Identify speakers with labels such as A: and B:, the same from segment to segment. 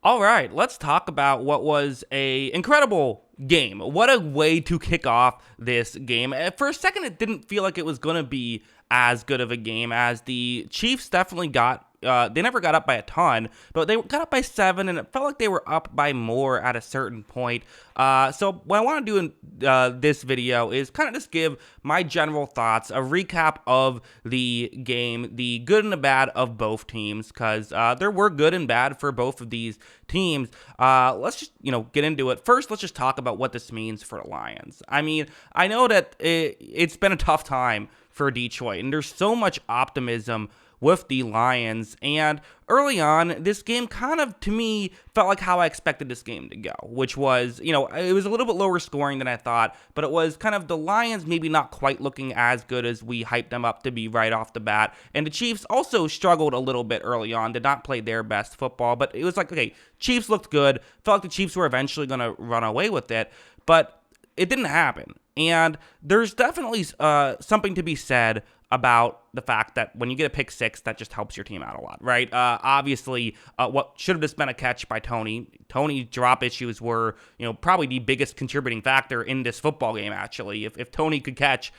A: All right, let's talk about what was a incredible game. What a way to kick off this game. For a second, it didn't feel like it was going to be as good of a game as the Chiefs definitely got. They never got up by a ton, but they got up by 7, and it felt like they were up by more at a certain point. So what I want to do in this video is kind of just give my general thoughts, a recap of the game, the good and the bad of both teams, because there were good and bad for both of these teams. Let's just get into it. First, let's just talk about what this means for the Lions. I mean, I know that it's been a tough time for Detroit, and there's so much optimism with the Lions, and early on, this game kind of, to me, felt like how I expected this game to go, which was, it was a little bit lower scoring than I thought, but it was kind of the Lions maybe not quite looking as good as we hyped them up to be right off the bat, and the Chiefs also struggled a little bit early on, did not play their best football, but it was like, okay, Chiefs looked good, felt like the Chiefs were eventually going to run away with it, but it didn't happen, and there's definitely something to be said about the fact that when you get a pick six, that just helps your team out a lot, right? Obviously, what should have just been a catch by Tony's drop issues were, probably the biggest contributing factor in this football game, actually. If Tony could catch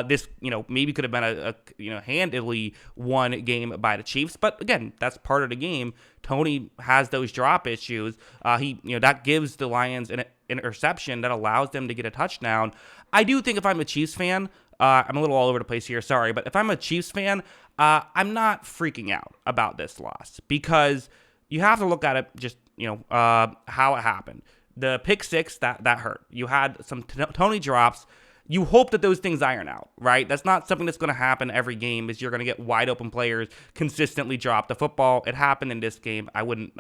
A: this, maybe could have been a handily won game by the Chiefs. But again, that's part of the game. Tony has those drop issues. That gives the Lions an interception that allows them to get a touchdown. I do think if I'm a Chiefs fan, I'm a little all over the place here, sorry, but if I'm a Chiefs fan, I'm not freaking out about this loss because you have to look at it just, how it happened. The pick six, that hurt. You had some Tony drops. You hope that those things iron out, right? That's not something that's going to happen every game is you're going to get wide open players consistently drop the football. It happened in this game. I wouldn't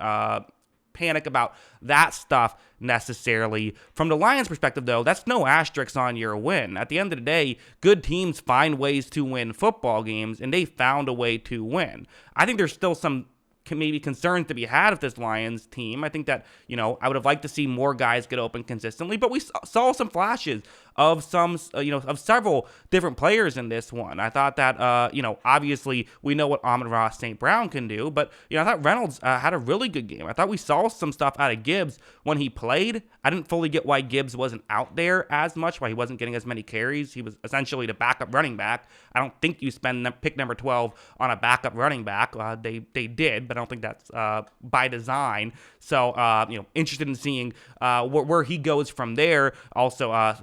A: panic about that stuff necessarily. From the Lions' perspective, though, that's no asterisk on your win. At the end of the day, good teams find ways to win football games, and they found a way to win. I think there's still some maybe concerns to be had with this Lions team. I think that, I would have liked to see more guys get open consistently, but we saw some flashes of of several different players in this one. I thought that, obviously we know what Amon-Ra St. Brown can do, but, I thought Reynolds had a really good game. I thought we saw some stuff out of Gibbs when he played. I didn't fully get why Gibbs wasn't out there as much, why he wasn't getting as many carries. He was essentially the backup running back. I don't think you spend pick number 12 on a backup running back. They did, but I don't think that's by design. So, interested in seeing where he goes from there. Also, I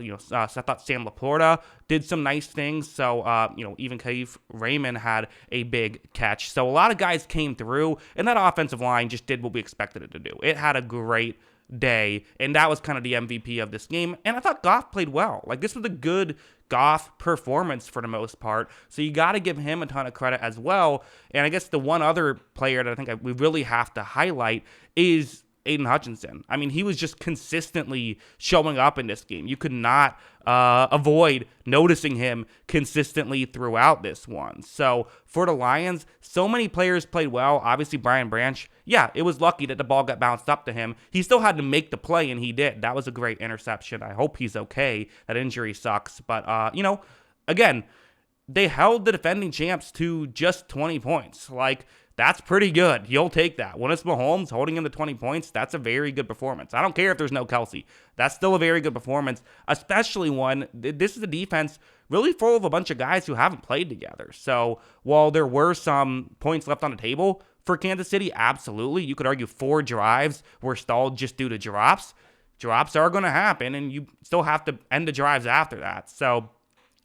A: thought Sam Laporta did some nice things. So, even Khalif Raymond had a big catch. So a lot of guys came through, and that offensive line just did what we expected it to do. It had a great day, and that was kind of the MVP of this game. And I thought Goff played well. Like, this was a good Goff performance for the most part, so you got to give him a ton of credit as well. And I guess the one other player that I think we really have to highlight is Aiden Hutchinson. I mean, he was just consistently showing up in this game. You could not avoid noticing him consistently throughout this one. So for the Lions, so many players played well. Obviously, Brian Branch, yeah, it was lucky that the ball got bounced up to him. He still had to make the play, and he did. That was a great interception. I hope he's okay. That injury sucks. But, again, they held the defending champs to just 20 points. Like, that's pretty good. You'll take that. When it's Mahomes holding him to 20 points, that's a very good performance. I don't care if there's no Kelsey. That's still a very good performance, especially when this is a defense really full of a bunch of guys who haven't played together. So while there were some points left on the table for Kansas City, absolutely. You could argue 4 drives were stalled just due to drops. Drops are going to happen, and you still have to end the drives after that. So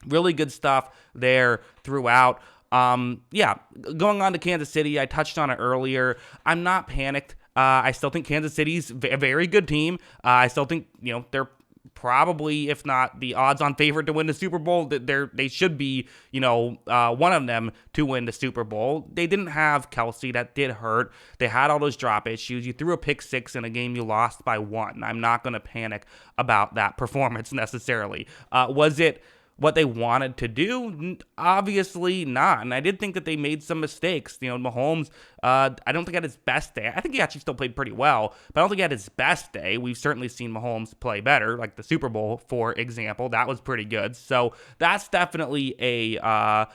A: really good stuff there throughout. Going on to Kansas City, I touched on it earlier. I'm not panicked. I still think Kansas City's a very good team. I still think, they're probably, if not the odds-on favorite to win the Super Bowl. They should be, one of them to win the Super Bowl. They didn't have Kelsey. That did hurt. They had all those drop issues. You threw a pick six in a game you lost by 1. I'm not going to panic about that performance necessarily. Was it what they wanted to do? Obviously not. And I did think that they made some mistakes. Mahomes, I don't think had his best day. I think he actually still played pretty well, but I don't think he had his best day. We've certainly seen Mahomes play better, like the Super Bowl, for example. That was pretty good. So that's definitely a,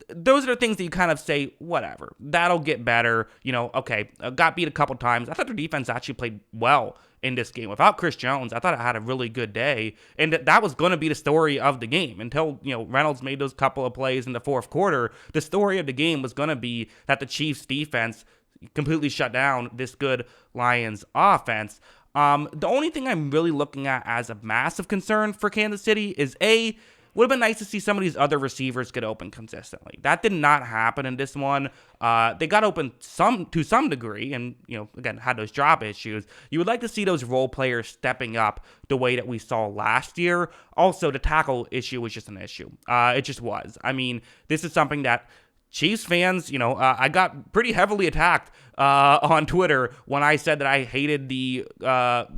A: those are the things that you kind of say, whatever, that'll get better. Okay, got beat a couple times. I thought their defense actually played well in this game. Without Chris Jones, I thought it had a really good day. And that was going to be the story of the game until, Reynolds made those couple of plays in the fourth quarter. The story of the game was going to be that the Chiefs defense completely shut down this good Lions offense. The only thing I'm really looking at as a massive concern for Kansas City is would have been nice to see some of these other receivers get open consistently. That did not happen in this one. They got open to some degree and, again, had those drop issues. You would like to see those role players stepping up the way that we saw last year. Also, the tackle issue was just an issue. It just was. I mean, this is something that Chiefs fans, I got pretty heavily attacked on Twitter when I said that I hated the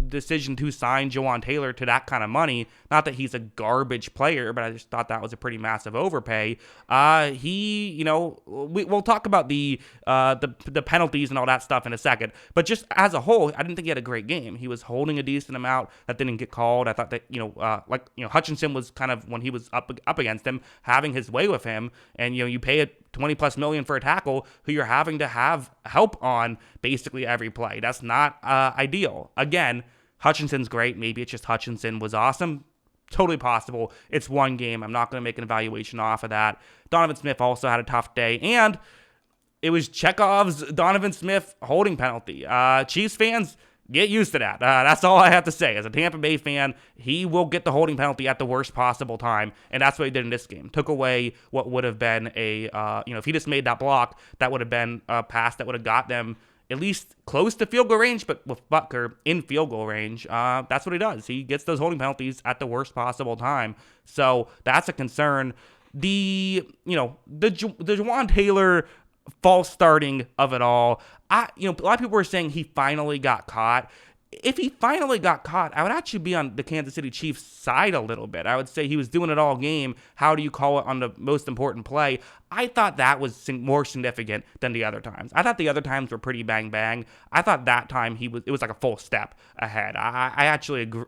A: decision to sign Jawan Taylor to that kind of money. Not that he's a garbage player, but I just thought that was a pretty massive overpay. We'll talk about the penalties and all that stuff in a second. But just as a whole, I didn't think he had a great game. He was holding a decent amount that didn't get called. I thought that Hutchinson was kind of, when he was up against him, having his way with him, and you pay it $20+ million for a tackle who you're having to have help on basically every play. That's not ideal. Again, Hutchinson's great. Maybe it's just Hutchinson was awesome. Totally possible. It's one game. I'm not going to make an evaluation off of that. Donovan Smith also had a tough day, and it was Chekhov's Donovan Smith holding penalty. Chiefs fans, get used to that. That's all I have to say. As a Tampa Bay fan, he will get the holding penalty at the worst possible time, and that's what he did in this game. Took away what would have been if he just made that block, that would have been a pass that would have got them at least close to field goal range, but with Butker in field goal range, that's what he does. He gets those holding penalties at the worst possible time. So that's a concern. The Jawan Taylor false starting of it all. A lot of people were saying he finally got caught. If he finally got caught, I would actually be on the Kansas City Chiefs side a little bit. I would say he was doing it all game. How do you call it on the most important play? I thought that was more significant than the other times. I thought the other times were pretty bang bang. I thought that time it was like a full step ahead. I actually agree.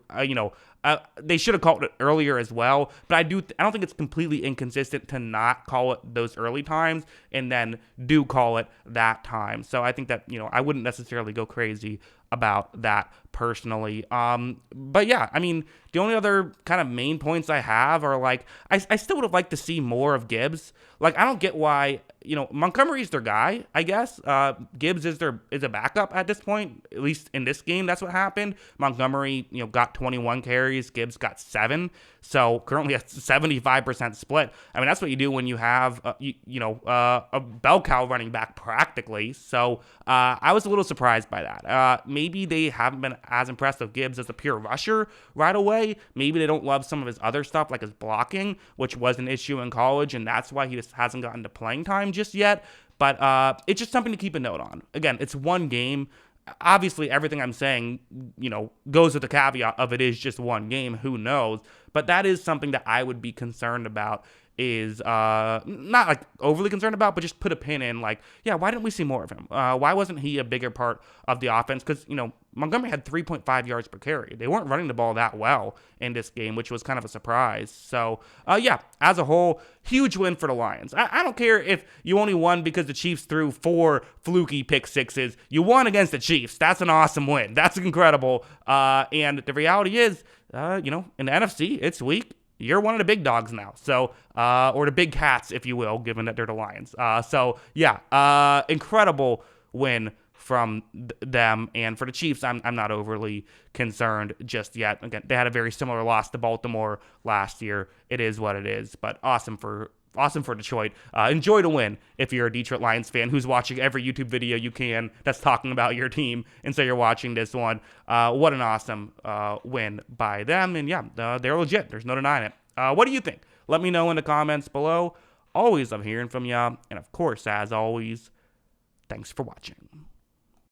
A: They should have called it earlier as well, but I don't think it's completely inconsistent to not call it those early times and then do call it that time. So I think that, I wouldn't necessarily go crazy about that personally. But yeah, I mean, the only other kind of main points I have are I still would have liked to see more of Gibbs. I don't get why, Montgomery's their guy, I guess. Gibbs is a backup at this point, at least in this game. That's what happened. Montgomery, got 21 carries. Gibbs got 7. So currently a 75% split. I mean, that's what you do when you have, a bell cow running back practically. So I was a little surprised by that. Maybe they haven't been as impressed with Gibbs as a pure rusher right away. Maybe they don't love some of his other stuff, like his blocking, which was an issue in college, and that's why he just hasn't gotten to playing time just yet. But it's just something to keep a note on. Again, it's one game. Obviously, everything I'm saying, goes with the caveat of it is just one game. Who knows? But that is something that I would be concerned about. Is not overly concerned about, but just put a pin in. Why didn't we see more of him? Why wasn't he a bigger part of the offense? Because Montgomery had 3.5 yards per carry. They weren't running the ball that well in this game, which was kind of a surprise. So as a whole, huge win for the Lions. I don't care if you only won because the Chiefs threw 4 fluky pick sixes. You won against the Chiefs. That's an awesome win. That's incredible. And the reality is, in the NFC, it's weak. You're one of the big dogs now, so or the big cats, if you will, given that they're the Lions. Incredible win from them, and for the Chiefs, I'm not overly concerned just yet. Again, they had a very similar loss to Baltimore last year. It is what it is, but awesome for Detroit. Enjoy the win if you're a Detroit Lions fan who's watching every YouTube video you can that's talking about your team, and so you're watching this one. What an awesome win by them, and they're legit. There's no denying it. What do you think? Let me know in the comments below. Always love hearing from you, and of course, as always, thanks for watching.